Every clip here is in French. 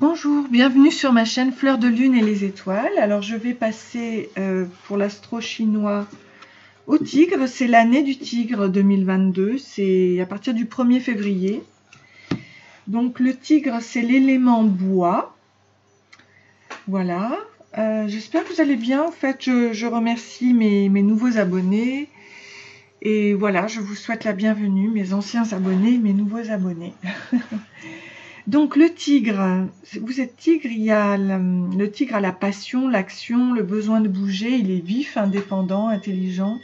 Bonjour, bienvenue sur ma chaîne Fleur de Lune et les étoiles. Alors je vais passer pour l'astro chinois au tigre. C'est l'année du tigre 2022, c'est à partir du 1er février. Donc le tigre, c'est l'élément bois. Voilà, j'espère que vous allez bien. En fait, je remercie mes nouveaux abonnés. Et voilà, je vous souhaite la bienvenue, mes anciens abonnés, mes nouveaux abonnés. Donc le tigre, vous êtes tigre, il y a le tigre a la passion, l'action, le besoin de bouger, il est vif, indépendant, intelligent.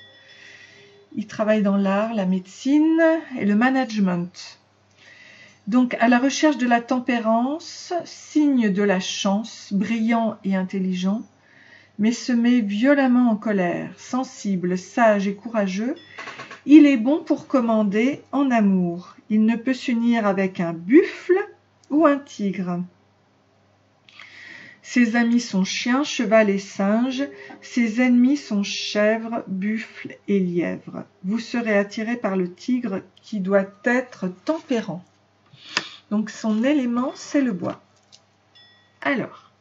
Il travaille dans l'art, la médecine et le management. Donc à la recherche de la tempérance, signe de la chance, brillant et intelligent, mais se met violemment en colère, sensible, sage et courageux. Il est bon pour commander en amour. Il ne peut s'unir avec un buffle ou un tigre. Ses amis sont chiens, cheval et singe. Ses ennemis sont chèvres, buffles et lièvres. Vous serez attiré par le tigre qui doit être tempérant. Donc son élément, c'est le bois. Alors,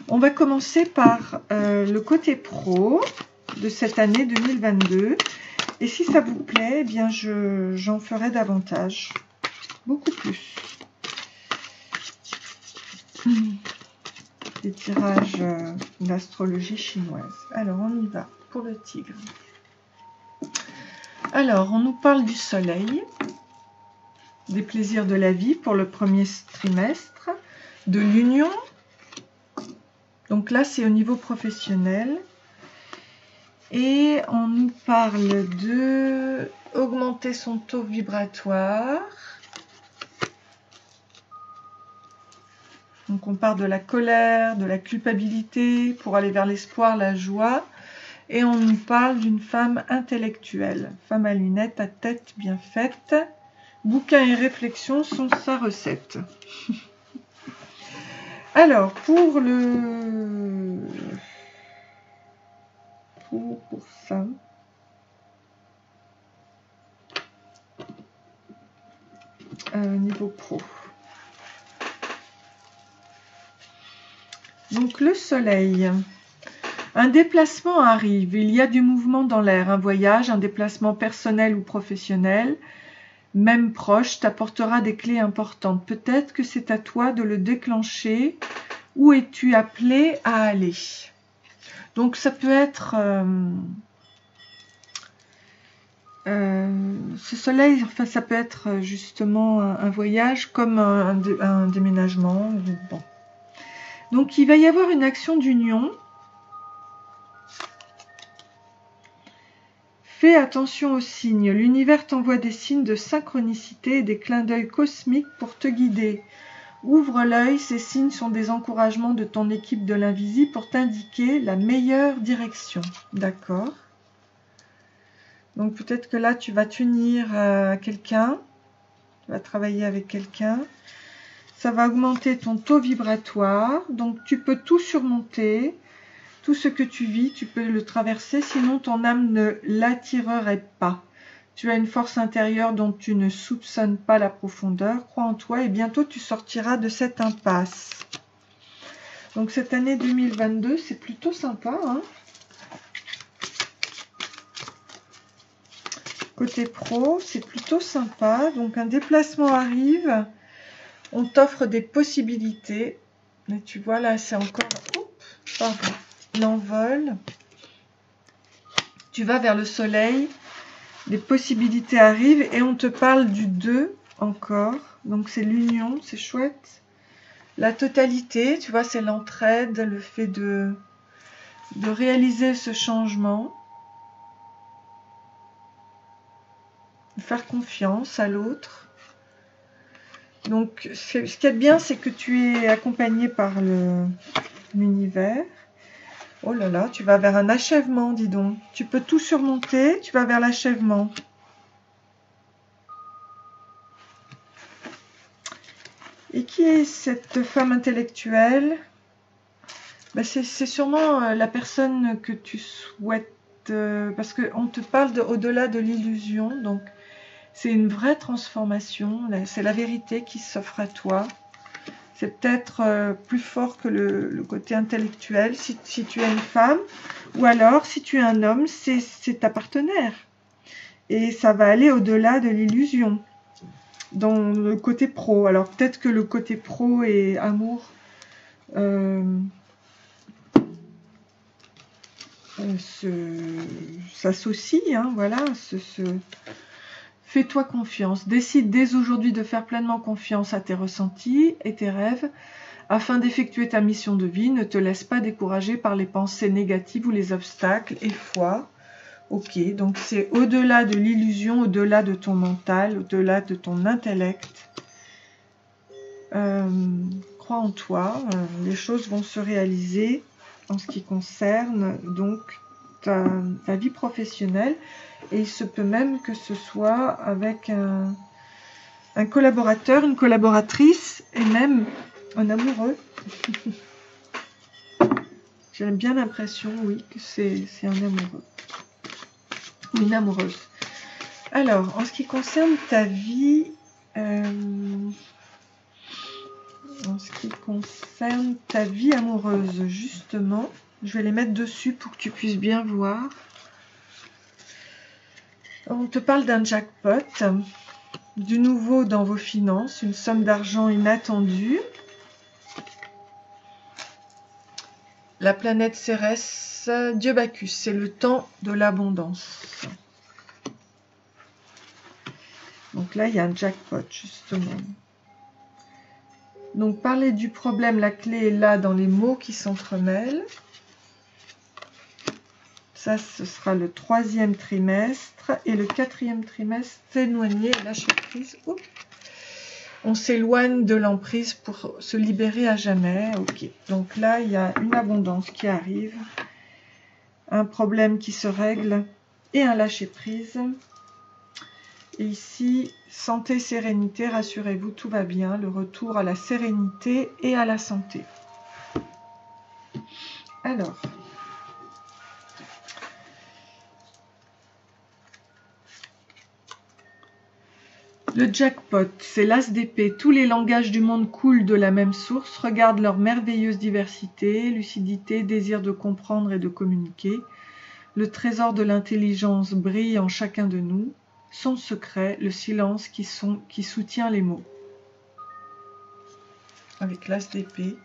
on va commencer par le côté pro de cette année 2022. Et si ça vous plaît, eh bien j'en ferai davantage, beaucoup plus. Des tirages d'astrologie chinoise. Alors, on y va pour le tigre. Alors, on nous parle du soleil, des plaisirs de la vie pour le premier trimestre, de l'union. Donc là, c'est au niveau professionnel. Et on nous parle de augmenter son taux vibratoire. Donc on part de la colère, de la culpabilité pour aller vers l'espoir, la joie. Et on nous parle d'une femme intellectuelle. Femme à lunettes, à tête bien faite. Bouquins et réflexions sont sa recette. Alors, pour ça. Niveau pro. Donc le soleil, un déplacement arrive, il y a du mouvement dans l'air, un voyage, un déplacement personnel ou professionnel, même proche, t'apportera des clés importantes. Peut-être que c'est à toi de le déclencher. Où es-tu appelé à aller? Donc ça peut être ce soleil, enfin ça peut être justement un voyage comme un déménagement. Bon. Donc, il va y avoir une action d'union. Fais attention aux signes. L'univers t'envoie des signes de synchronicité et des clins d'œil cosmiques pour te guider. Ouvre l'œil, ces signes sont des encouragements de ton équipe de l'invisible pour t'indiquer la meilleure direction. D'accord? Donc, peut-être que là, tu vas t'unir à quelqu'un. Tu vas travailler avec quelqu'un. Ça va augmenter ton taux vibratoire, donc tu peux tout surmonter, tout ce que tu vis, tu peux le traverser, sinon ton âme ne l'attirerait pas. Tu as une force intérieure dont tu ne soupçonnes pas la profondeur, crois en toi et bientôt tu sortiras de cette impasse. Donc cette année 2022, c'est plutôt sympa, hein? Côté pro, c'est plutôt sympa, donc un déplacement arrive. On t'offre des possibilités. Mais tu vois, là, c'est encore l'envol. Tu vas vers le soleil. Des possibilités arrivent. Et on te parle du 2 encore. Donc, c'est l'union. C'est chouette. La totalité, tu vois, c'est l'entraide. Le fait de réaliser ce changement. De faire confiance à l'autre. Donc, ce qui est bien, c'est que tu es accompagné par l'univers. Oh là là, tu vas vers un achèvement, dis donc. Tu peux tout surmonter, tu vas vers l'achèvement. Et qui est cette femme intellectuelle? Ben, c'est sûrement la personne que tu souhaites, parce qu'on te parle au-delà de l'illusion, donc c'est une vraie transformation, c'est la vérité qui s'offre à toi. C'est peut-être plus fort que le côté intellectuel si tu es une femme. Ou alors, si tu es un homme, c'est ta partenaire. Et ça va aller au-delà de l'illusion. Dans le côté pro. Alors, peut-être que le côté pro et amour s'associe, hein, voilà, fais-toi confiance, décide dès aujourd'hui de faire pleinement confiance à tes ressentis et tes rêves, afin d'effectuer ta mission de vie. Ne te laisse pas décourager par les pensées négatives ou les obstacles, et foi. Ok, donc c'est au-delà de l'illusion, au-delà de ton mental, au-delà de ton intellect. Crois en toi, les choses vont se réaliser en ce qui concerne donc ta vie professionnelle, et il se peut même que ce soit avec un collaborateur, une collaboratrice et même un amoureux. J'ai bien l'impression, oui, que c'est un amoureux ou une amoureuse. Alors, en ce qui concerne ta vie, amoureuse, justement, je vais les mettre dessus pour que tu puisses bien voir. On te parle d'un jackpot, du nouveau dans vos finances, une somme d'argent inattendue. La planète Cérès, Dieu Bacchus, c'est le temps de l'abondance. Donc là, il y a un jackpot, justement. Donc, parler du problème, la clé est là dans les mots qui s'entremêlent. Ça, ce sera le 3e trimestre. Et le 4e trimestre, s'éloigner et lâcher prise. Oups. On s'éloigne de l'emprise pour se libérer à jamais. Ok. Donc là, il y a une abondance qui arrive. Un problème qui se règle et un lâcher prise. Et ici, santé, sérénité, rassurez-vous, tout va bien. Le retour à la sérénité et à la santé. Alors, le jackpot, c'est l'as d'épée. Tous les langages du monde coulent de la même source. Regarde leur merveilleuse diversité, lucidité, désir de comprendre et de communiquer. Le trésor de l'intelligence brille en chacun de nous. Son secret, le silence qui soutient les mots. Avec l'as d'épée.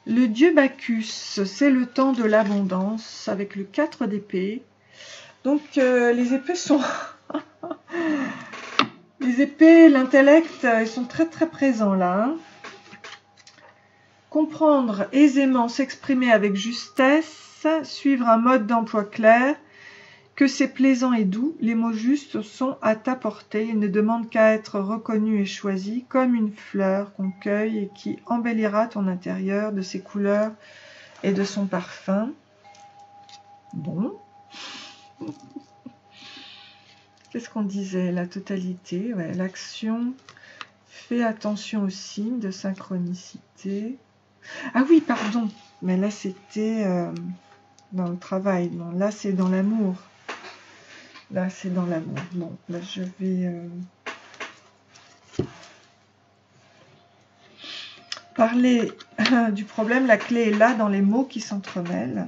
Le dieu Bacchus, c'est le temps de l'abondance, avec le 4 d'épée. Donc, les épées sont... les épées, l'intellect, ils sont très très présents là. Hein. Comprendre aisément, s'exprimer avec justesse, suivre un mode d'emploi clair, que c'est plaisant et doux, les mots justes sont à ta portée, ils ne demandent qu'à être reconnus et choisis, comme une fleur qu'on cueille et qui embellira ton intérieur de ses couleurs et de son parfum. Bon. Qu'est-ce qu'on disait? La totalité, ouais, l'action. Fais attention aux signes de synchronicité. Ah oui, pardon, mais là c'était dans le travail. Non, là c'est dans l'amour. Là c'est dans l'amour. Bon, là je vais parler du problème. La clé est là dans les mots qui s'entremêlent.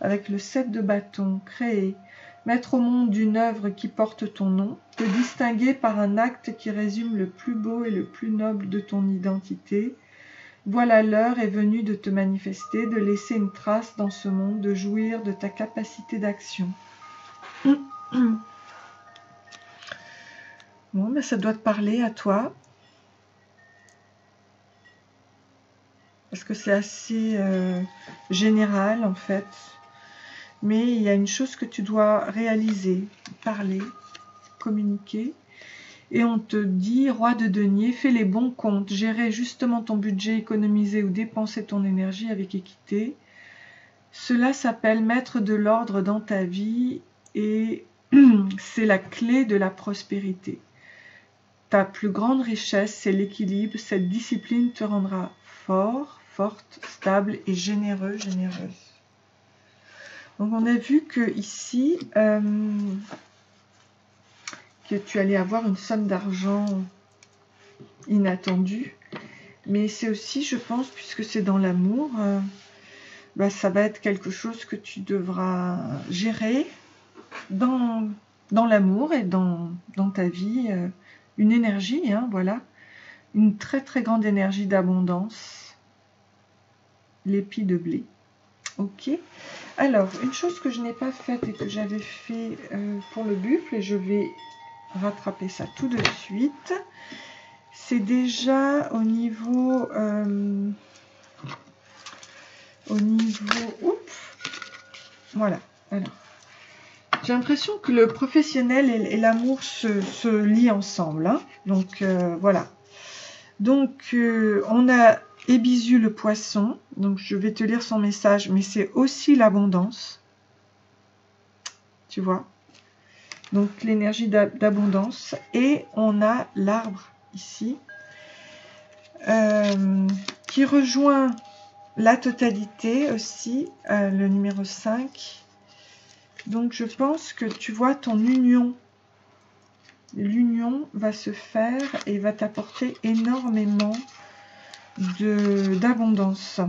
Avec le 7 de bâton, créer. Mettre au monde une œuvre qui porte ton nom, te distinguer par un acte qui résume le plus beau et le plus noble de ton identité. Voilà, l'heure est venue de te manifester, de laisser une trace dans ce monde, de jouir de ta capacité d'action. Bon, mais ça doit te parler à toi. Parce que c'est assez général en fait. Mais il y a une chose que tu dois réaliser, parler, communiquer. Et on te dit, roi de denier, fais les bons comptes, gérer justement ton budget, économiser ou dépenser ton énergie avec équité. Cela s'appelle mettre de l'ordre dans ta vie et c'est la clé de la prospérité. Ta plus grande richesse, c'est l'équilibre. Cette discipline te rendra fort, forte, stable et généreux, généreuse. Donc on a vu que ici, que tu allais avoir une somme d'argent inattendue. Mais c'est aussi, je pense, puisque c'est dans l'amour, bah, ça va être quelque chose que tu devras gérer dans l'amour et dans ta vie. Une énergie, hein, voilà. Une très très grande énergie d'abondance. L'épi de blé. Ok. Alors, une chose que je n'ai pas faite et que j'avais fait pour le buffle, et je vais rattraper ça tout de suite, c'est déjà au niveau... Oups, voilà. Alors, j'ai l'impression que le professionnel et l'amour se lient ensemble. Hein. Donc, voilà. Donc, on a Ebisu le poisson. Donc, je vais te lire son message, mais c'est aussi l'abondance. Tu vois? Donc, l'énergie d'abondance. Et on a l'arbre ici, qui rejoint la totalité aussi, le numéro 5. Donc, je pense que tu vois ton union. L'union va se faire et va t'apporter énormément d'abondance.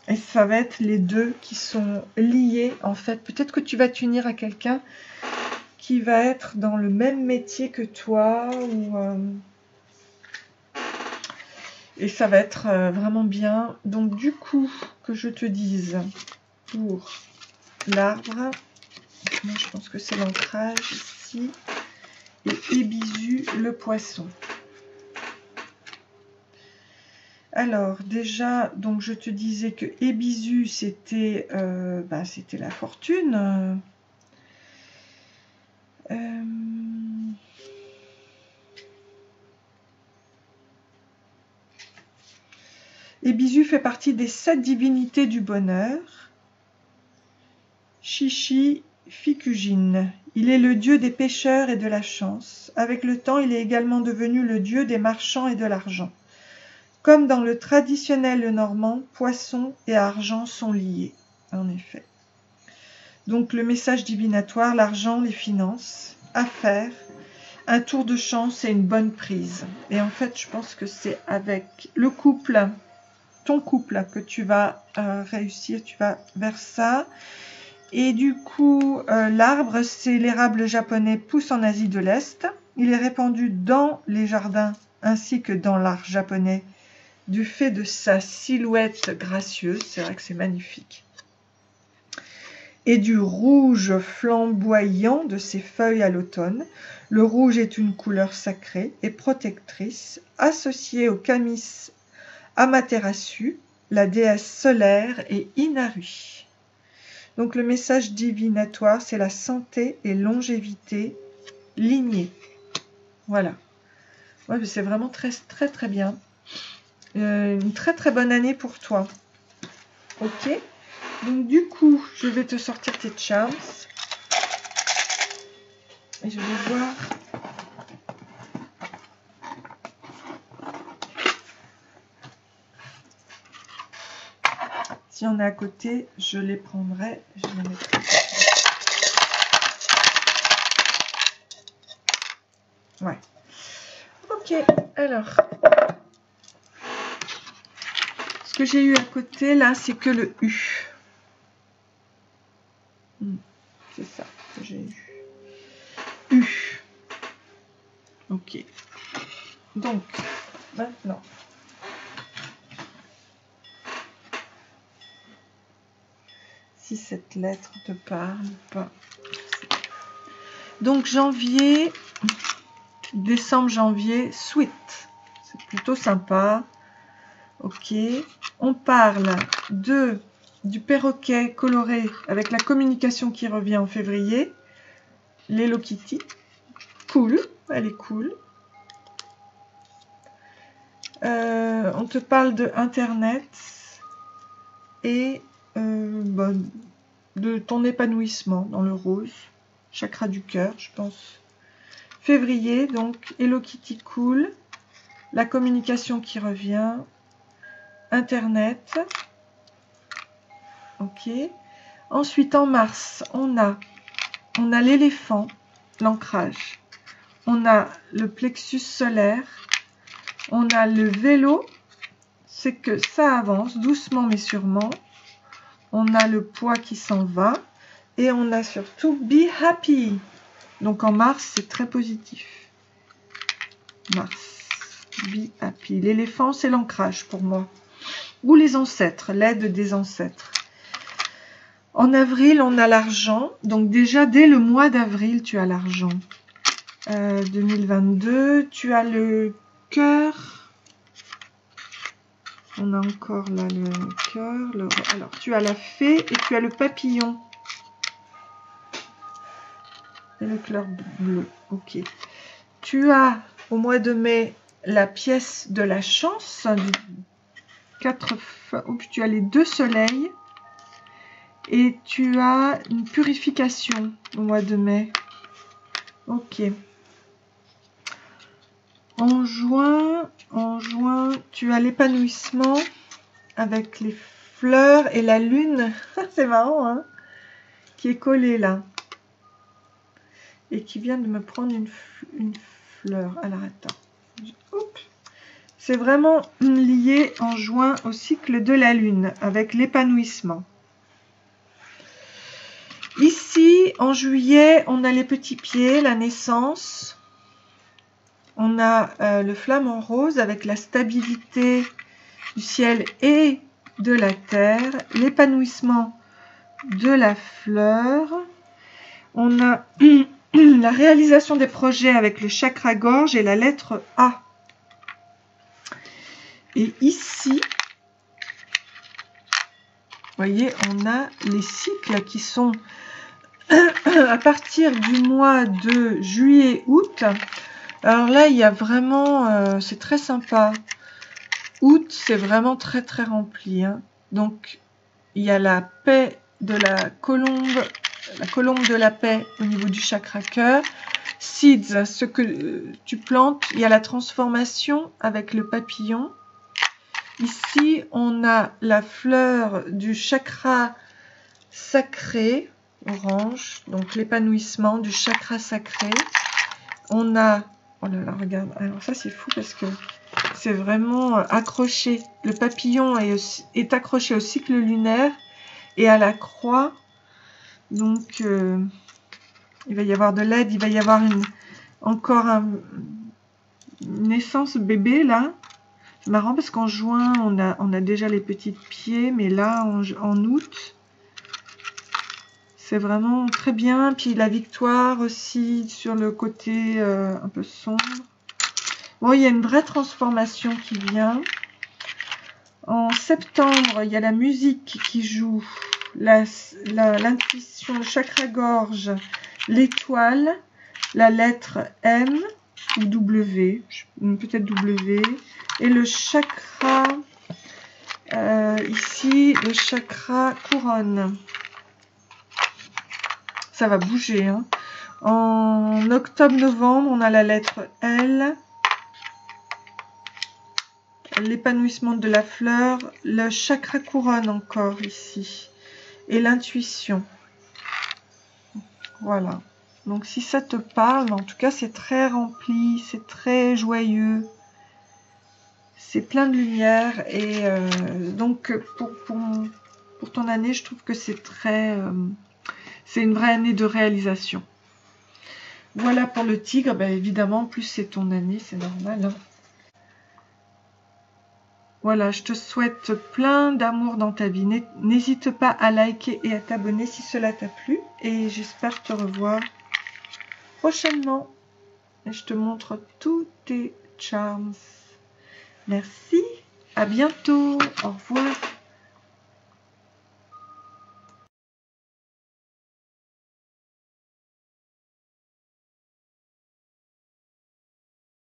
Et ça va être les deux qui sont liés, en fait. Peut-être que tu vas t'unir à quelqu'un qui va être dans le même métier que toi. Et ça va être vraiment bien. Donc, du coup, que je te dise pour l'arbre, moi je pense que c'est l'ancrage ici. Et Ebisu le poisson. Alors déjà, donc je te disais que Ebisu c'était c'était la fortune. Ebisu fait partie des 7 divinités du bonheur. Shishi Fikujin. Il est le dieu des pêcheurs et de la chance. Avec le temps, il est également devenu le dieu des marchands et de l'argent. Comme dans le traditionnel normand, poisson et argent sont liés, en effet. Donc le message divinatoire, l'argent, les finances, affaires, un tour de chance et une bonne prise. Et en fait, je pense que c'est avec le couple, ton couple, que tu vas réussir, tu vas vers ça. Et du coup, l'arbre, c'est l'érable japonais, pousse en Asie de l'Est. Il est répandu dans les jardins ainsi que dans l'art japonais du fait de sa silhouette gracieuse. C'est vrai que c'est magnifique. Et du rouge flamboyant de ses feuilles à l'automne. Le rouge est une couleur sacrée et protectrice associée au Kamis Amaterasu, la déesse solaire, et Inari. Donc le message divinatoire, c'est la santé et longévité lignée. Voilà. Ouais, c'est vraiment très très très bien. Une très très bonne année pour toi. Ok. Donc du coup, je vais te sortir tes charms. Et je vais voir. Si on est à côté, je les prendrai. Je les mettrai. Ouais. Ok, alors. Ce que j'ai eu à côté, là, c'est que le U. C'est ça que j'ai eu. U. Ok. Donc, maintenant. Si cette lettre te parle ou pas. Donc, janvier, décembre, janvier, sweet. C'est plutôt sympa. Ok. On parle du perroquet coloré avec la communication qui revient en février. L'Hello Kitty. Cool. Elle est cool. On te parle de Internet et de ton épanouissement dans le rose. Chakra du cœur, je pense. Février, donc Hello Kitty cool. La communication qui revient. Internet. Ok. Ensuite, en mars, on a l'éléphant, l'ancrage. on a le plexus solaire, on a le vélo, c'est que ça avance doucement mais sûrement. On a le poids qui s'en va et on a surtout be happy. Donc en Mars, c'est très positif. Mars, be happy. L'éléphant, c'est l'ancrage pour moi. Ou les ancêtres, l'aide des ancêtres. En avril, on a l'argent. Donc déjà, dès le mois d'avril, tu as l'argent. 2022, tu as le cœur. On a encore là le cœur. Alors, tu as la fée et tu as le papillon. Et le cœur bleu. Ok. Tu as, au mois de mai, la pièce de la chance. Tu as les 2 soleils. Et tu as une purification au mois de mai. Ok. En juin, tu as l'épanouissement avec les fleurs et la lune. C'est marrant, hein, qui est collée là. Et qui vient de me prendre une fleur. Alors, attends. C'est vraiment lié en juin au cycle de la lune avec l'épanouissement. Ici, en juillet, on a les petits pieds, la naissance. On a le flamant rose avec la stabilité du ciel et de la terre. L'épanouissement de la fleur. On a la réalisation des projets avec le chakra gorge et la lettre A. Et ici, vous voyez, on a les cycles qui sont à partir du mois de juillet-août. Alors là, il y a vraiment, c'est très sympa. Août, c'est vraiment très très rempli, hein. Donc, il y a la paix de la colombe de la paix au niveau du chakra cœur. Seeds, ce que tu plantes, il y a la transformation avec le papillon. Ici, on a la fleur du chakra sacré, orange, donc l'épanouissement du chakra sacré. On a, oh là là, regarde, alors ça c'est fou parce que c'est vraiment accroché. Le papillon est accroché au cycle lunaire et à la croix. Donc, il va y avoir de l'aide, il va y avoir encore une naissance bébé là. C'est marrant parce qu'en juin, on a déjà les petits pieds, mais là, en août, c'est vraiment très bien. Puis la victoire aussi sur le côté un peu sombre. Bon, il y a une vraie transformation qui vient. En septembre, il y a la musique qui joue, l'intuition, le chakra-gorge, l'étoile, la lettre M ou W, peut-être W, et le chakra, ici, le chakra couronne. Ça va bouger, hein. En octobre-novembre, on a la lettre L, l'épanouissement de la fleur, le chakra couronne encore ici, et l'intuition. Voilà. Donc si ça te parle, en tout cas c'est très rempli, c'est très joyeux, c'est plein de lumière, et donc pour ton année, je trouve que c'est c'est une vraie année de réalisation. Voilà pour le tigre. Ben, évidemment, plus c'est ton année, c'est normal, hein. Voilà, je te souhaite plein d'amour dans ta vie. N'hésite pas à liker et à t'abonner si cela t'a plu. Et j'espère te revoir prochainement. Et je te montre tous tes charms. Merci, à bientôt, au revoir.